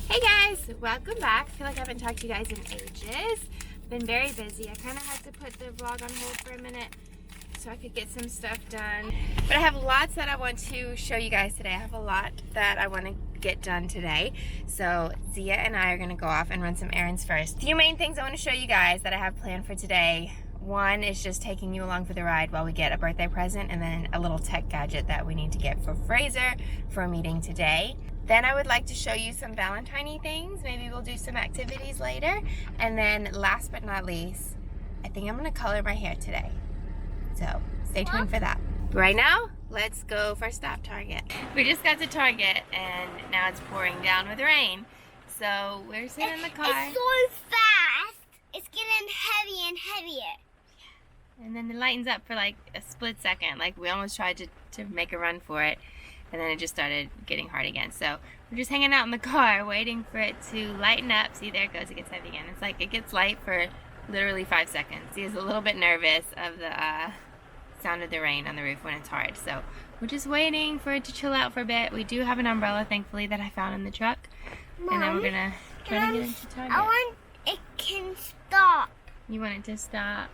Hey guys, welcome back. I feel like I haven't talked to you guys in ages. Been very busy. I kind of had to put the vlog on hold for a minute so I could get some stuff done. But I have lots that I want to show you guys today. I have a lot that I want to get done today. So Zia and I are going to go off and run some errands first. A few main things I want to show you guys that I have planned for today. One is just taking you along for the ride while we get a birthday present, and then a little tech gadget that we need to get for Fraser for a meeting today. Then I would like to show you some Valentine-y things. Maybe we'll do some activities later. And then last but not least, I think I'm gonna color my hair today. So stay tuned for that. Right now, let's go for Stop Target. We just got to Target and now it's pouring down with rain. So we're sitting in the car. It's so fast. It's getting heavier and heavier. And then it lightens up for like a split second. Like we almost tried to make a run for it. And then it just started getting hard again. So we're just hanging out in the car waiting for it to lighten up. See, there it goes, it gets heavy again. It's like it gets light for literally 5 seconds. He's a little bit nervous of the sound of the rain on the roof when it's hard. So we're just waiting for it to chill out for a bit. We do have an umbrella, thankfully, that I found in the truck. Mom, and then we're gonna try to get into Target. I want it can stop. You want it to stop?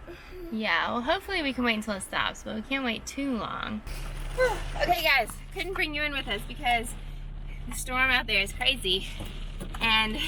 Yeah, well hopefully we can wait until it stops, but we can't wait too long. Okay guys, couldn't bring you in with us because the storm out there is crazy. And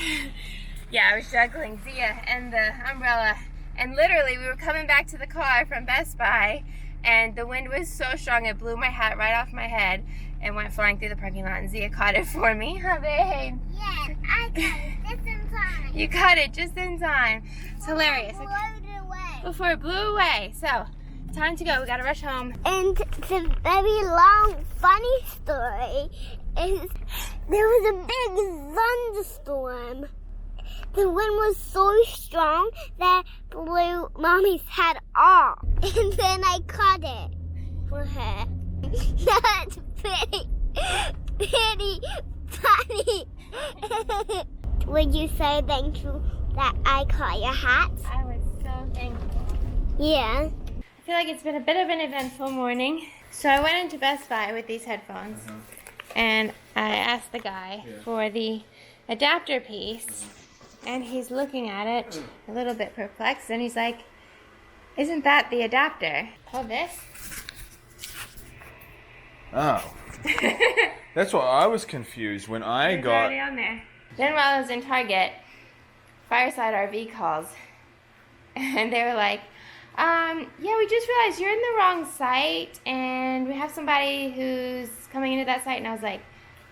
yeah, I was juggling Zia and the umbrella. And literally we were coming back to the car from Best Buy and the wind was so strong it blew my hat right off my head and went flying through the parking lot, and Zia caught it for me. Huh, babe? Yes, I got it just in time. You caught it just in time. It's hilarious. Before it blew away. Before it blew away. So, time to go. We gotta rush home. And the very long, funny story is there was a big thunderstorm. The wind was so strong that blew Mommy's head off. And then I caught it for her. That's pretty funny. Would you say thank you that I caught your hat? I was so thankful. Yeah. I feel like it's been a bit of an eventful morning. So I went into Best Buy with these headphones and I asked the guy for the adapter piece and he's looking at it a little bit perplexed and he's like, isn't that the adapter? Hold this. Oh. That's why I was confused when I It's got... already on there. Then while I was in Target, Fireside RV calls and they were like, yeah, we just realized you're in the wrong site and we have somebody who's coming into that site. And I was like,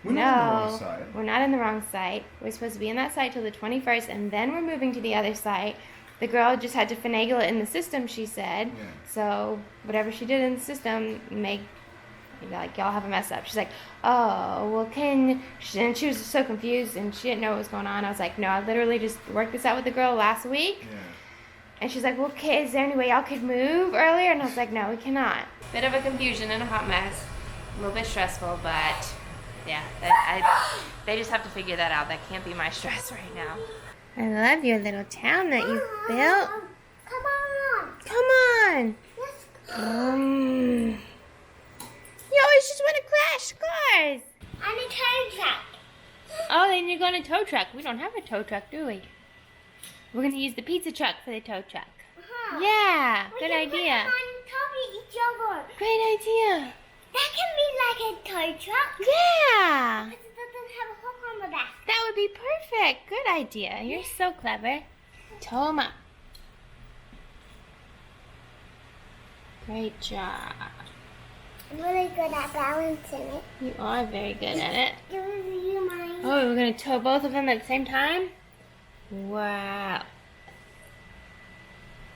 We're not in the wrong site. We're not in the wrong site. We're supposed to be in that site till the 21st and then we're moving to the other site. The girl just had to finagle it in the system, she said. Yeah. So whatever she did in the system, like, y'all have a mess up. She's like, oh, well, and she was so confused and she didn't know what was going on. I was like, no, I literally just worked this out with the girl last week. Yeah. And she's like, well, okay, is there any way y'all could move earlier? And I was like, no, we cannot. Bit of a confusion and a hot mess. A little bit stressful, but yeah, they just have to figure that out. That can't be my stress right now. I love your little town that you built. Come on. Come on. Let's go. You always just want to crash cars. On a tow truck. Oh, then you're going to tow truck. We don't have a tow truck, do we? We're going to use the pizza truck for the tow truck. Yeah, good idea. We can put them on top of each other. Great idea. That can be like a tow truck. Yeah. Because it doesn't have a hook on the back. That would be perfect. Good idea. You're so clever. Tow them up. Great job. I'm really good at balancing it. You are very good at it. Give you mine. Oh, we're going to tow both of them at the same time? Wow.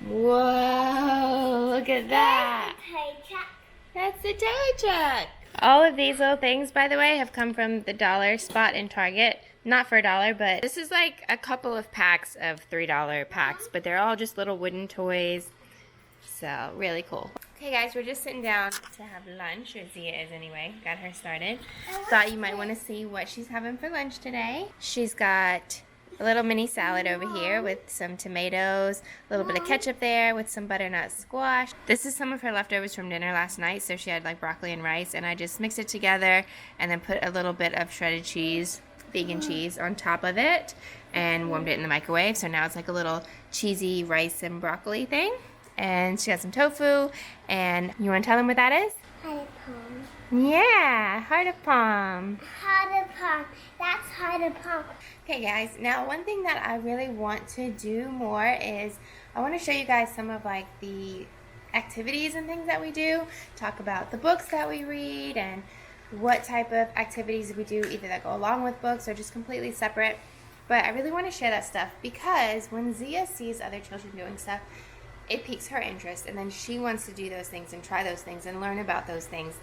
Whoa, look at that. Tow truck. That's the tow truck. All of these little things, by the way, have come from the dollar spot in Target. Not for $1, but this is like a couple of packs of $3 packs, but they're all just little wooden toys. So, really cool. Okay guys, we're just sitting down to have lunch, or Zia is anyway. Got her started. Thought you might want to see what she's having for lunch today. She's got a little mini salad over here with some tomatoes, a little bit of ketchup there with some butternut squash. This is some of her leftovers from dinner last night, so she had like broccoli and rice, and I just mixed it together and then put a little bit of shredded cheese vegan cheese on top of it and warmed it in the microwave. So now it's like a little cheesy rice and broccoli thing. And she got some tofu. And you want to tell them what that is? Heart of palm. Yeah, heart of palm. Heart of palm. That's heart of palm. Okay guys, now one thing that I really want to do more is I want to show you guys some of like the activities and things that we do, talk about the books that we read and what type of activities we do, either that go along with books or just completely separate. But I really want to share that stuff because when Zia sees other children doing stuff, it piques her interest, and then she wants to do those things and try those things and learn about those things.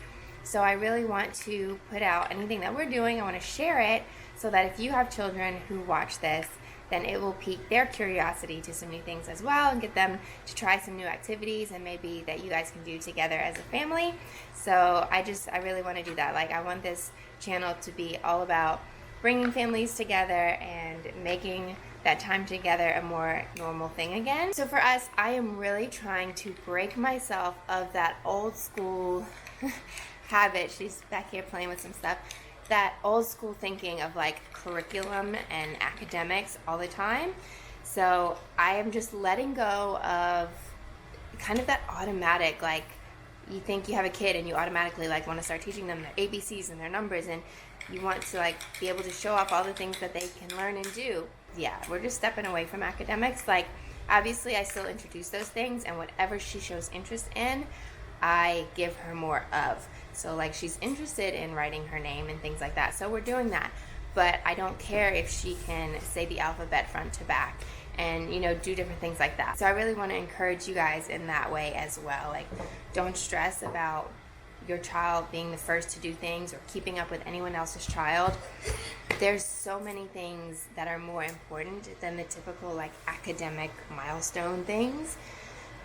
So I really want to put out anything that we're doing. I want to share it so that if you have children who watch this, then it will pique their curiosity to some new things as well and get them to try some new activities and maybe that you guys can do together as a family. So I really want to do that. Like, I want this channel to be all about bringing families together and making that time together a more normal thing again. So for us, I am really trying to break myself of that old school habit. She's back here playing with some stuff. That old school thinking of like curriculum and academics all the time. So I am just letting go of kind of that automatic, like, you think you have a kid and you automatically like want to start teaching them their ABCs and their numbers, and you want to like be able to show off all the things that they can learn and do. Yeah, we're just stepping away from academics. Like, obviously I still introduce those things, and whatever she shows interest in, I give her more of. So like, she's interested in writing her name and things like that, so we're doing that. But I don't care if she can say the alphabet front to back and, you know, do different things like that. So I really want to encourage you guys in that way as well. Like, don't stress about your child being the first to do things or keeping up with anyone else's child. There's so many things that are more important than the typical like academic milestone things.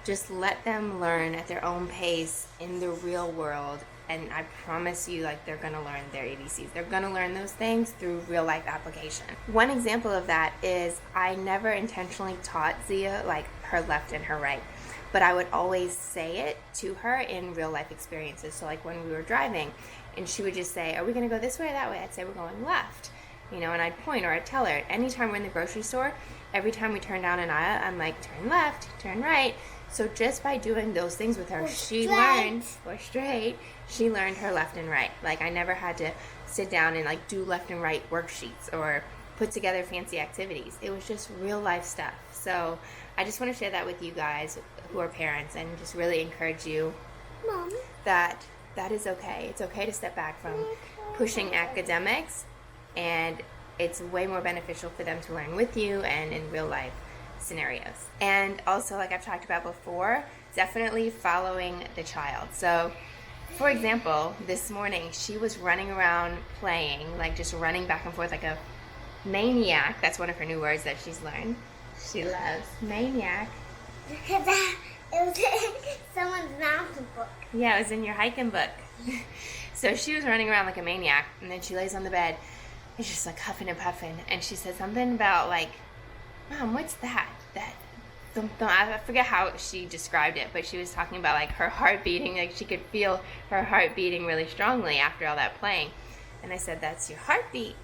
Just let them learn at their own pace in the real world, and I promise you, like, they're gonna learn their ABCs. They're gonna learn those things through real life application. One example of that is I never intentionally taught Zia like her left and her right, but I would always say it to her in real life experiences. So like when we were driving and she would just say, are we gonna go this way or that way? I'd say we're going left, you know, and I'd point, or I'd tell her. Anytime we're in the grocery store, every time we turn down an aisle, I'm like, turn left, turn right. So just by doing those things with her, she learned her left and right. Like, I never had to sit down and like do left and right worksheets or put together fancy activities. It was just real life stuff. So I just want to share that with you guys who are parents, and just really encourage you, Mom, that is okay. It's okay to step back from pushing academics, and it's way more beneficial for them to learn with you and in real life scenarios. And also, like I've talked about before, definitely following the child. So for example, this morning she was running around playing, like just running back and forth like a maniac. That's one of her new words that she's learned. She loves maniac. it was in someone's mountain book. Yeah, it was in your hiking book. So she was running around like a maniac, and then she lays on the bed and she's just like huffing and puffing, and she said something about like, Mom, what's that? I forget how she described it, but she was talking about like her heart beating, like she could feel her heart beating really strongly after all that playing. And I said, that's your heartbeat.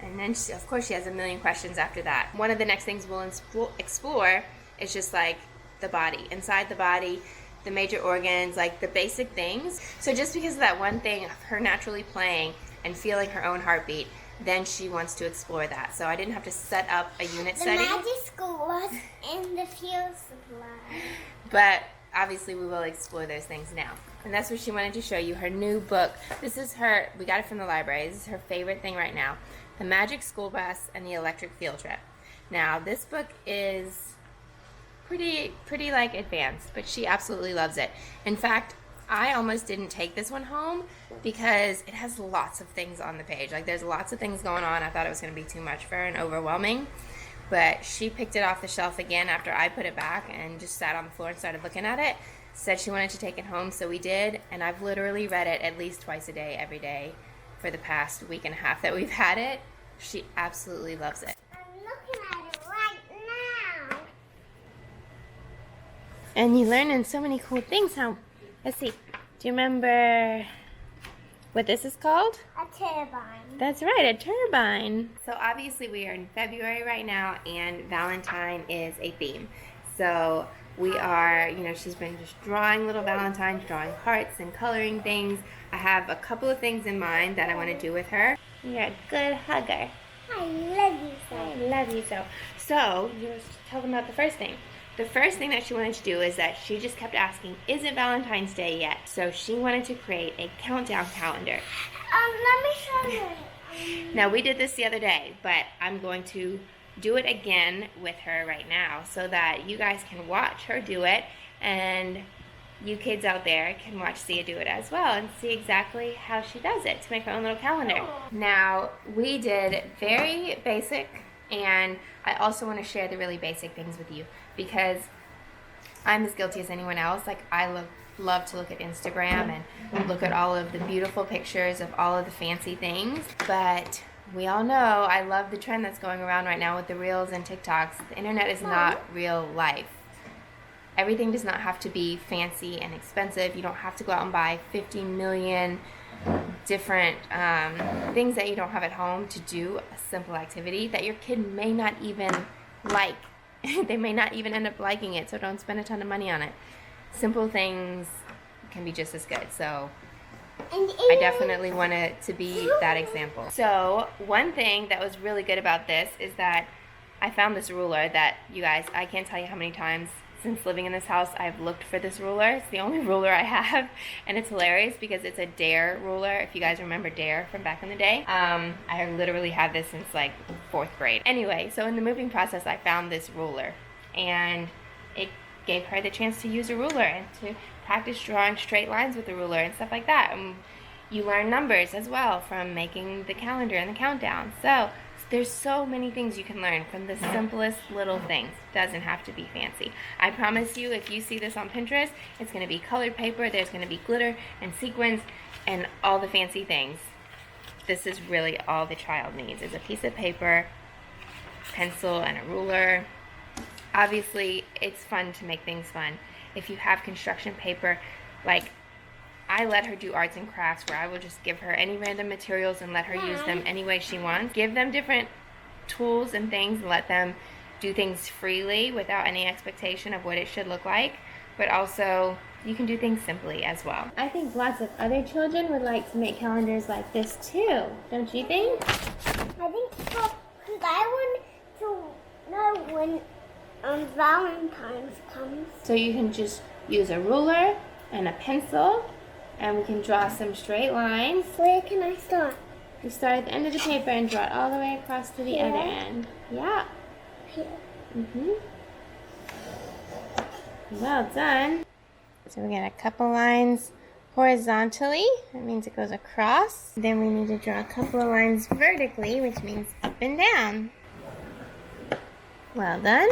And then she, of course, she has a million questions after that. One of the next things we'll explore is just like the body, inside the body, the major organs, like the basic things. So just because of that one thing of her naturally playing and feeling her own heartbeat, then she wants to explore that. So I didn't have to set up a unit The study. magic school was in the field supply. But obviously we will explore those things now. And that's what she wanted to show you, her new book. This is her, we got it from the library. This is her favorite thing right now. The Magic School Bus and the Electric Field Trip. Now this book is pretty like advanced, but she absolutely loves it. In fact, I almost didn't take this one home because it has lots of things on the page. Like, there's lots of things going on. I thought it was going to be too much for her and overwhelming. But she picked it off the shelf again after I put it back and just sat on the floor and started looking at it. Said she wanted to take it home, so we did. And I've literally read it at least twice a day, every day, for the past week and a half that we've had it. She absolutely loves it. I'm looking at it right now. And you're learning so many cool things, huh? Let's see. Do you remember what this is called? A turbine. That's right, a turbine. So obviously we are in February right now, and Valentine is a theme. So we are, she's been just drawing little Valentines, drawing hearts and coloring things. I have a couple of things in mind that I want to do with her. You're a good hugger. I love you so. I love you so. So, you just tell them about the first thing. The first thing that she wanted to do is that she just kept asking, is it Valentine's Day yet? So she wanted to create a countdown calendar. Let me show you. Now, we did this the other day, but I'm going to do it again with her right now so that you guys can watch her do it, and you kids out there can watch Sia do it as well and see exactly how she does it to make her own little calendar. Now, we did very basic, and I also want to share the really basic things with you because I'm as guilty as anyone else. Like, I love to look at Instagram and look at all of the beautiful pictures of all of the fancy things, but we all know I love the trend that's going around right now with the Reels and TikToks. The internet is not real life. Everything does not have to be fancy and expensive. You don't have to go out and buy 50 million different things that you don't have at home to do a simple activity that your kid may not even like. They may not even end up liking it, so don't spend a ton of money on it. Simple things can be just as good. So I definitely want it to be that example. So one thing that was really good about this is that I found this ruler that, you guys, I can't tell you how many times since living in this house I've looked for this ruler. It's the only ruler I have, and it's hilarious because it's a Dare ruler. If you guys remember Dare from back in the day, I literally had this since like 4th grade. Anyway, so in the moving process I found this ruler, and it gave her the chance to use a ruler and to practice drawing straight lines with the ruler and stuff like that. And you learn numbers as well from making the calendar and the countdown. So there's so many things you can learn from the simplest little things. Doesn't have to be fancy. I promise you, if you see this on Pinterest, it's going to be colored paper, there's going to be glitter and sequins and all the fancy things. This is really all the child needs, is a piece of paper, pencil, and a ruler. Obviously, it's fun to make things fun. If you have construction paper, like I let her do arts and crafts where I will just give her any random materials and let her use them any way she wants. Give them different tools and things and let them do things freely without any expectation of what it should look like. But also, you can do things simply as well. I think lots of other children would like to make calendars like this too. Don't you think? I think so, because I want to know when Valentine's comes. So you can just use a ruler and a pencil, and we can draw some straight lines. Where can I start? You start at the end of the paper and draw it all the way across to the other end. Yeah. Here. Well done. So we got a couple lines horizontally. That means it goes across. Then we need to draw a couple of lines vertically, which means up and down. Well done.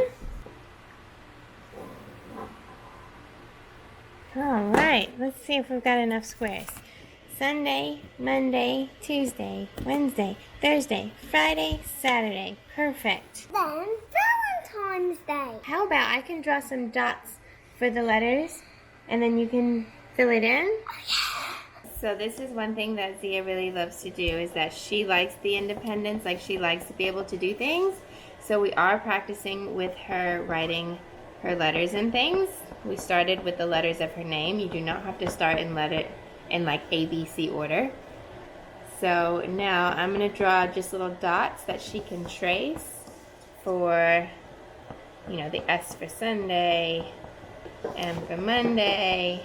Alright, let's see if we've got enough squares. Sunday, Monday, Tuesday, Wednesday, Thursday, Friday, Saturday. Perfect. Then Valentine's Day. How about I can draw some dots for the letters and then you can fill it in? So this is one thing that Zia really loves to do, is that she likes the independence, like she likes to be able to do things. So we are practicing with her writing her letters and things. We started with the letters of her name. You do not have to start in like ABC order. So now I'm going to draw just little dots that she can trace for, the S for Sunday, M for Monday,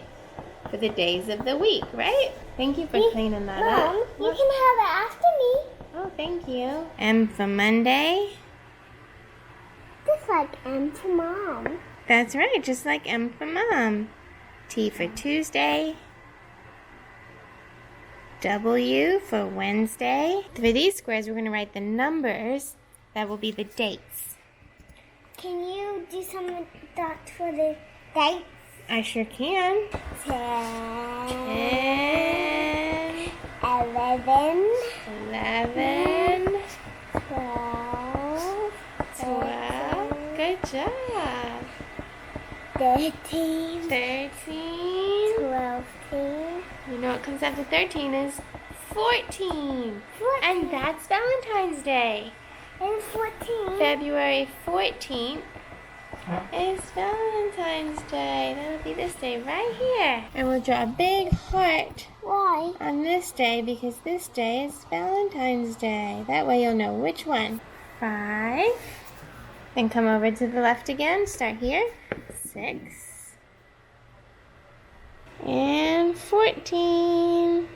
for the days of the week, right? Thank you for cleaning that up. Mom, you can have it after me. Oh, thank you. M for Monday. Just like M for Mom. That's right, just like M for Mom. T for Tuesday. W for Wednesday. For these squares, we're going to write the numbers. That will be the dates. Can you do some dots for the dates? I sure can. 10, 10, 11, 11, 12, 12. Good job. 13, 13. 12. You know what comes after 13 is 14. And that's Valentine's Day. And 14. February 14th is Valentine's Day. That'll be this day right here. And we'll draw a big heart Why? on this day because this day is Valentine's Day. That way you'll know which one. 5. Then come over to the left again. Start here. 6. And 14.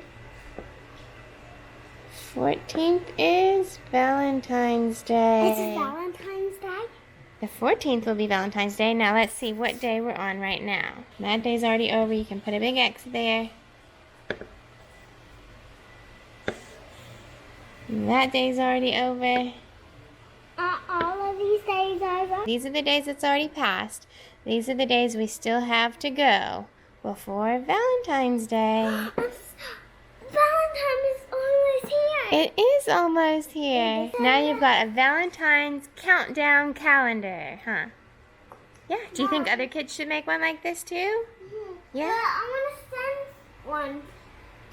14th is Valentine's Day. Is it Valentine's Day? The 14th will be Valentine's Day. Now let's see what day we're on right now. That day's already over. You can put a big X there. And that day's already over. All of these days over? These are the days that's already passed. These are the days we still have to go before Valentine's Day. Valentine is almost here. It is almost here. Now you've got a Valentine's countdown calendar, huh? Yeah. Do you think other kids should make one like this too? Yeah. I want to send one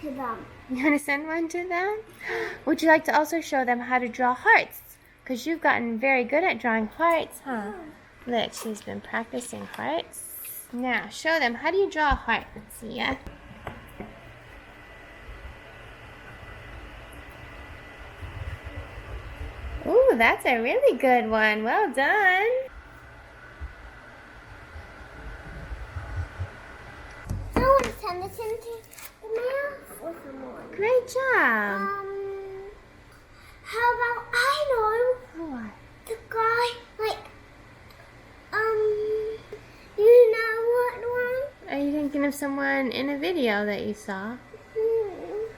to them. You want to send one to them? Would you like to also show them how to draw hearts? Because you've gotten very good at drawing hearts, huh? Look, she's been practicing hearts. Now, show them. How do you draw a heart? Let's see, yeah? Ooh, that's a really good one. Well done. I want to send this into the mail for someone. Great job. How about I know What? the guy, like, you know what one? Are you thinking of someone in a video that you saw?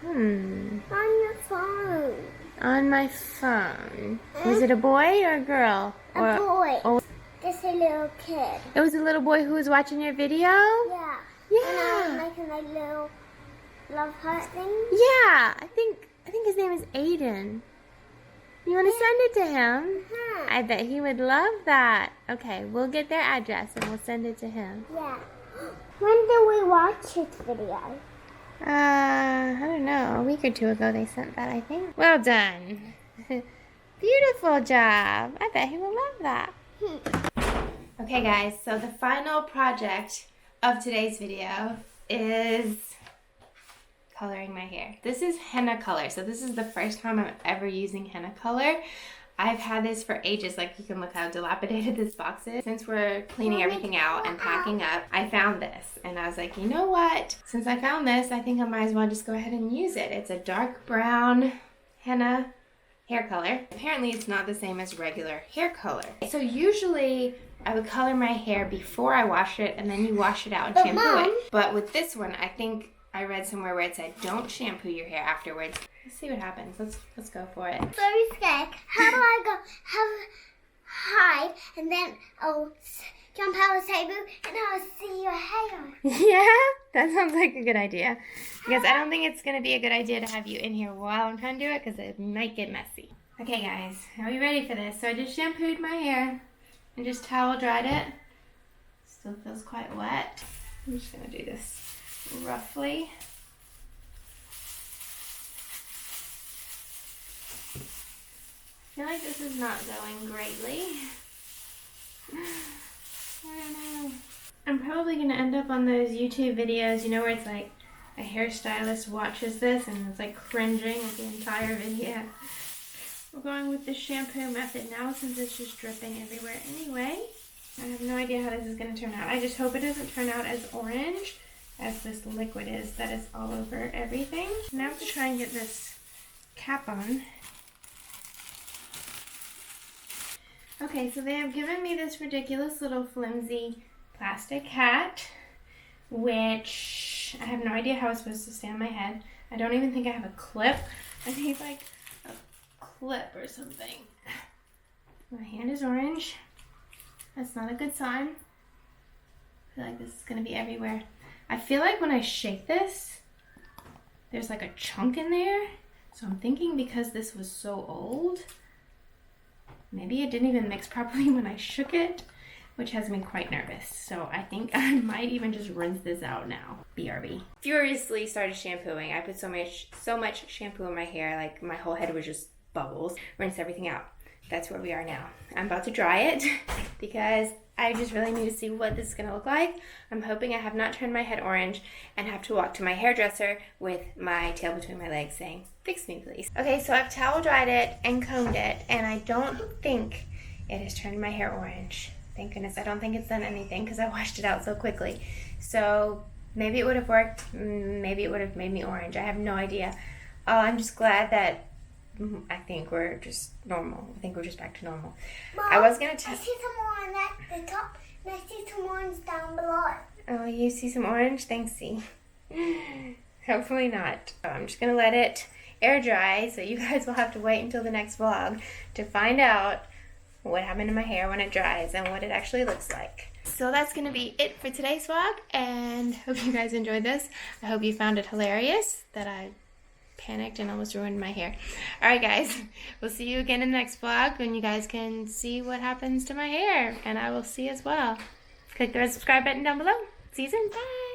On the phone. On my phone. Was it a boy or a girl? A boy. Oh, Just a little kid. it was a little boy who was watching your video? Yeah. And I Yeah. was making like little love heart thing. Yeah. I think his name is Aiden. You want to send it to him? I bet he would love that. Okay, we'll get their address and we'll send it to him. Yeah. When did we watch his video? I don't know. A week or two ago they sent that, I think. Well done. Beautiful job. I bet he will love that. Okay guys, so the final project of today's video is coloring my hair. This is henna color, so this is the first time I'm ever using henna color. I've had this for ages. Like, you can look how dilapidated this box is. Since we're cleaning everything out and packing up, I found this and I was like, you know what? Since I found this, I think I might as well just go ahead and use it. It's a dark brown henna hair color. Apparently it's not the same as regular hair color. So usually I would color my hair before I wash it and then you wash it out and shampoo it. But with this one, I think I read somewhere where it said don't shampoo your hair afterwards. Let's see what happens. Let's go for it. Very scared. How do I go? Hide and then I'll jump out of the table and I'll see your hair. Yeah, that sounds like a good idea. Because I don't think it's going to be a good idea to have you in here while I'm trying to do it because it might get messy. Okay guys, are we ready for this? So I just shampooed my hair and just towel dried it. Still feels quite wet. I'm just going to do this roughly. I feel like this is not going greatly. I don't know. I'm probably going to end up on those YouTube videos, you know, where it's like a hairstylist watches this and is like cringing with the entire video. We're going with the shampoo method now since it's just dripping everywhere anyway. I have no idea how this is going to turn out. I just hope it doesn't turn out as orange as this liquid is that is all over everything. Now I have to try and get this cap on. Okay, so they have given me this ridiculous little flimsy plastic hat, which I have no idea how it's supposed to stay on my head. I don't even think I have a clip. I need like a clip or something. My hand is orange. That's not a good sign. I feel like this is going to be everywhere. I feel like when I shake this, there's like a chunk in there. So I'm thinking because this was so old, maybe it didn't even mix properly when I shook it. which has me quite nervous. So I think I might even just rinse this out now. BRB. Furiously started shampooing. I put so much shampoo in my hair, like my whole head was just bubbles. Rinsed everything out. That's where we are now. I'm about to dry it because I just really need to see what this is going to look like. I'm hoping I have not turned my head orange and have to walk to my hairdresser with my tail between my legs saying, fix me please. Okay, so I've towel dried it and combed it, and I don't think it has turned my hair orange. Thank goodness. I don't think it's done anything because I washed it out so quickly. So maybe it would have worked. Maybe it would have made me orange. I have no idea. I'm just glad that I think we're just normal. I think we're just back to normal. Mom, I was going to I see some orange at the top, and I see some orange down below. Oh, you see some orange? Thanks, C. Hopefully not. I'm just going to let it air dry, so you guys will have to wait until the next vlog to find out what happened to my hair when it dries and what it actually looks like. So that's going to be it for today's vlog, and hope you guys enjoyed this. I hope you found it hilarious that I panicked and almost ruined my hair. Alright guys, we'll see you again in the next vlog when you guys can see what happens to my hair, and I will see as well. Click the subscribe button down below. See you soon. Bye!